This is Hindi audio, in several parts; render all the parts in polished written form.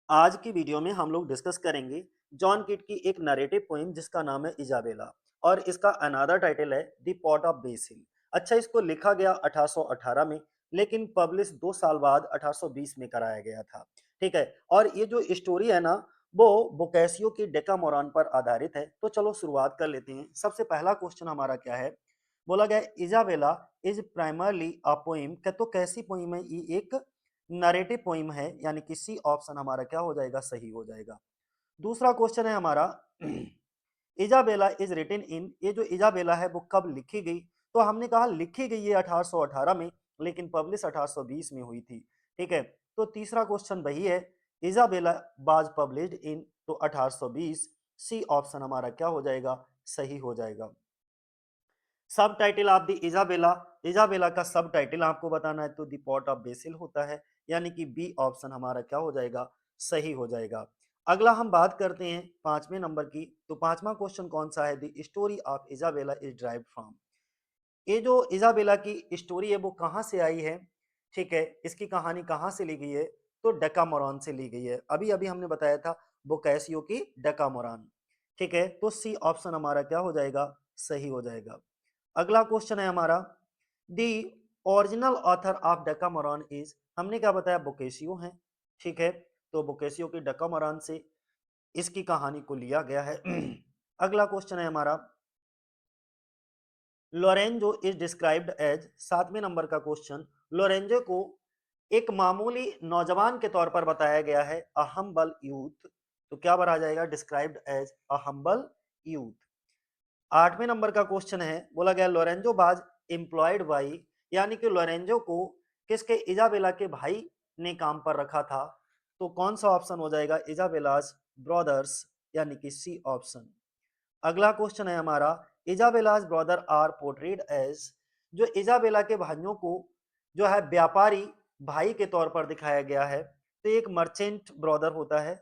आज की वीडियो में हम लोग डिस्कस करेंगे जॉन किट की एक नरेटिव पोइम जिसका नाम है इजाबेला और इसका अनादर टाइटल है द पॉट ऑफ बेसिल। अच्छा, इसको लिखा गया 1818 में, लेकिन पब्लिश 2 साल बाद 1820 में कराया गया था। ठीक है, और ये जो स्टोरी है ना, वो बोकैसियो की डेकामोरान पर आधारित है। तो चलो शुरुआत कर लेते हैं। सबसे पहला क्वेश्चन हमारा क्या है, बोला गया Isabella is primarily a poem. तो कैसी पोइम है ये? एक नरेटिव पोइम है, यानी कि सी ऑप्शन हमारा क्या हो जाएगा, सही हो जाएगा। दूसरा क्वेश्चन है हमारा इजाबेला इज रिटन इन। ये जो इजाबेला है वो कब लिखी गई? तो हमने कहा लिखी गई है 1818 में, लेकिन पब्लिश 1820 में हुई थी। ठीक है, तो तीसरा क्वेश्चन वही है, इजाबेला वाज पब्लिश्ड इन, तो 1820। सी ऑप्शन हमारा क्या हो जाएगा, सही हो जाएगा। Subtitle of the Isabella, Isabella का सब टाइटल आपको बताना है तो द पॉट ऑफ बेसिल होता है, यानी कि बी ऑप्शन हमारा क्या हो जाएगा, सही हो जाएगा। अगला हम बात करते हैं 5वें नंबर की। तो 5वां क्वेश्चन कौन सा है, the story of Isabella is derived from. ये जो इजाबेला की स्टोरी है वो कहाँ से आई है? ठीक है, इसकी कहानी कहाँ से ली गई है? तो डेकामोरान से ली गई है। अभी अभी हमने बताया था बोकैसियो की डेकामोरान। ठीक है, तो सी ऑप्शन हमारा क्या हो जाएगा, सही हो जाएगा। अगला क्वेश्चन है हमारा, the original author of Decameron is. हमने क्या बताया, बोकेशियो है। ठीक है, तो बोकेशियो की डेकामोरान से इसकी कहानी को लिया गया है। अगला क्वेश्चन है हमारा, लोरेंजो इज डिस्क्राइब्ड एज। 7वें नंबर का क्वेश्चन, लोरेंजो को एक मामूली नौजवान के तौर पर बताया गया है, अ हम्बल यूथ। तो क्या बना जाएगा, described as a humble youth. 8वें नंबर का क्वेश्चन है, बोला गया लोरेंजो बाज एम्प्लॉयड बाई, यानी कि लोरेंजो को किसके, इजाबेला के भाई ने काम पर रखा था। तो कौन सा ऑप्शन हो जाएगा, इजाबेलास ब्रदर्स, यानी कि सी ऑप्शन। अगला क्वेश्चन है हमारा, इजाबेलास ब्रदर आर पोर्ट्रेड एज। जो इजाबेला के भाइयों को जो है व्यापारी भाई के तौर पर दिखाया गया है, तो एक मर्चेंट ब्रदर होता है।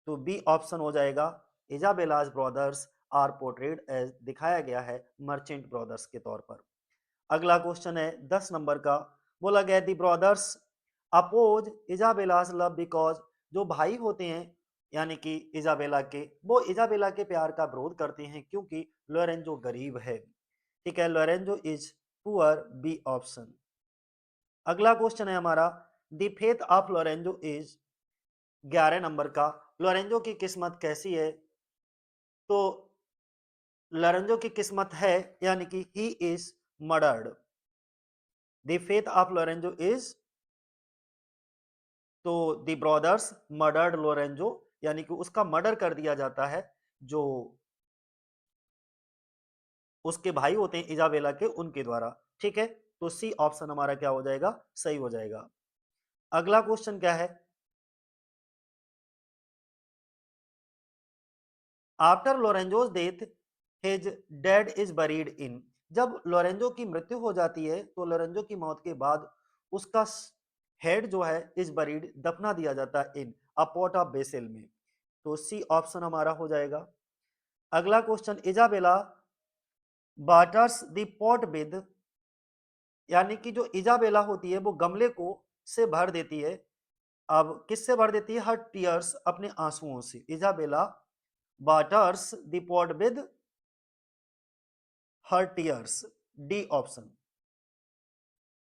तो बी ऑप्शन हो जाएगा, इजाबेलास ब्रदर्स आर पोर्ट्रेड एज, दिखाया गया है मर्चेंट ब्रदर्स के तौर पर। अगला क्वेश्चन है 10 नंबर का, बोला गया दी ब्रदर्स अपोज इजाबेलास लव बिकॉज। जो भाई होते हैं यानी कि इजाबेला के, वो इजाबेला के प्यार का विरोध करते हैं क्योंकि लोरेंजो गरीब है। ठीक है, Lorenzo is poor, B option. अगला क्वेश्चन है हमारा, the faith of Lorenzo is. 11 नंबर का, लोरेंजो की किस्मत कैसी है? तो लोरेंजो की किस्मत है, यानी कि he is murdered. The faith of Lorenzo is, तो द ब्रदर्स मर्डर्ड लोरेंजो, यानी कि उसका मर्डर कर दिया जाता है, जो उसके भाई होते हैं इजाबेला के, उनके द्वारा। ठीक है, तो सी ऑप्शन हमारा क्या हो जाएगा, सही हो जाएगा। अगला क्वेश्चन क्या है, after Lorenzo's death his dead is buried in. जब लोरेंजो की मृत्यु हो जाती है तो लोरेंजो की मौत के बाद उसका हेड जो है इज बरीड, दफना दिया जाता है in a pot of basil में। तो सी ऑप्शन हमारा हो जाएगा। अगला question, Isabella waters the pot with, यानी कि जो इजाबेला होती है वो गमले को से भर देती है। अब किससे भर देती है, हर टीयर्स, अपने आंसुओं से। Isabella waters the pot with her tears, D option.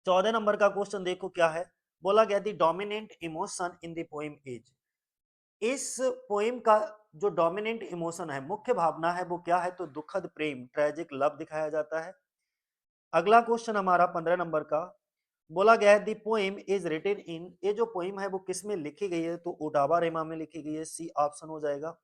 14 नंबर का क्वेश्चन देखो क्या है, बोला गया the dominant emotion in the poem is. इस पोएम का जो डोमिनेंट इमोशन है, मुख्य भावना है, वो क्या है? तो दुखद प्रेम, ट्रेजिक लव दिखाया जाता है। अगला क्वेश्चन हमारा 15 नंबर का, बोला गया है the poem is written in. ये जो पोएम है वो किस में लिखी गई है? तो ओटावा रेमा में लिखी गई है, सी ऑप्शन हो जाएगा।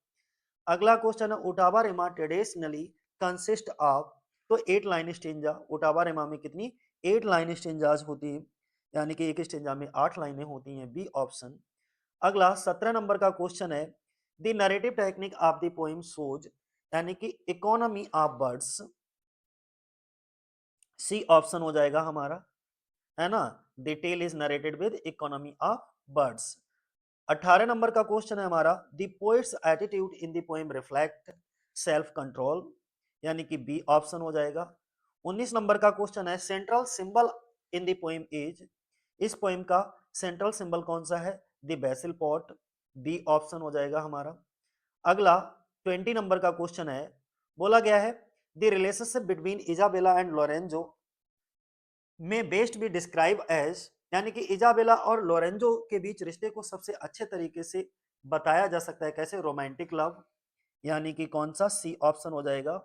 अगला क्वेश्चन है, ओटावा रेमा ट्रेडिशनली कंसिस्ट ऑफ। तो 8 लाइन स्टेंजा, ओटावा रेमा में कितनी, 8 लाइन स्टेंजाज होती है, यानी कि एक स्टेंजा में 8 लाइनें होती हैं, बी ऑप्शन। अगला 17 नंबर का क्वेश्चन है, the narrative technique of the poem shows, यानी कि economy of words, C option हो जाएगा हमारा, है ना। The tale is narrated with economy of words. 18 नंबर का क्वेश्चन है हमारा, the poet's attitude in the poem reflect self control, यानी कि बी ऑप्शन हो जाएगा। 19 नंबर का क्वेश्चन है, central symbol in the poem is. इस पोएम का सेंट्रल सिंबल कौन सा है? The basil pot, B option हो जाएगा हमारा। अगला 20 नंबर का क्वेश्चन है, बोला गया है the relationship between Isabella and Lorenzo में बेस्ट बी डिस्क्राइब एज, यानी कि इजाबेला और लोरेंजो के बीच रिश्ते को सबसे अच्छे तरीके से बताया जा सकता है कैसे, रोमांटिक लव, यानी कि कौन सा सी ऑप्शन हो जाएगा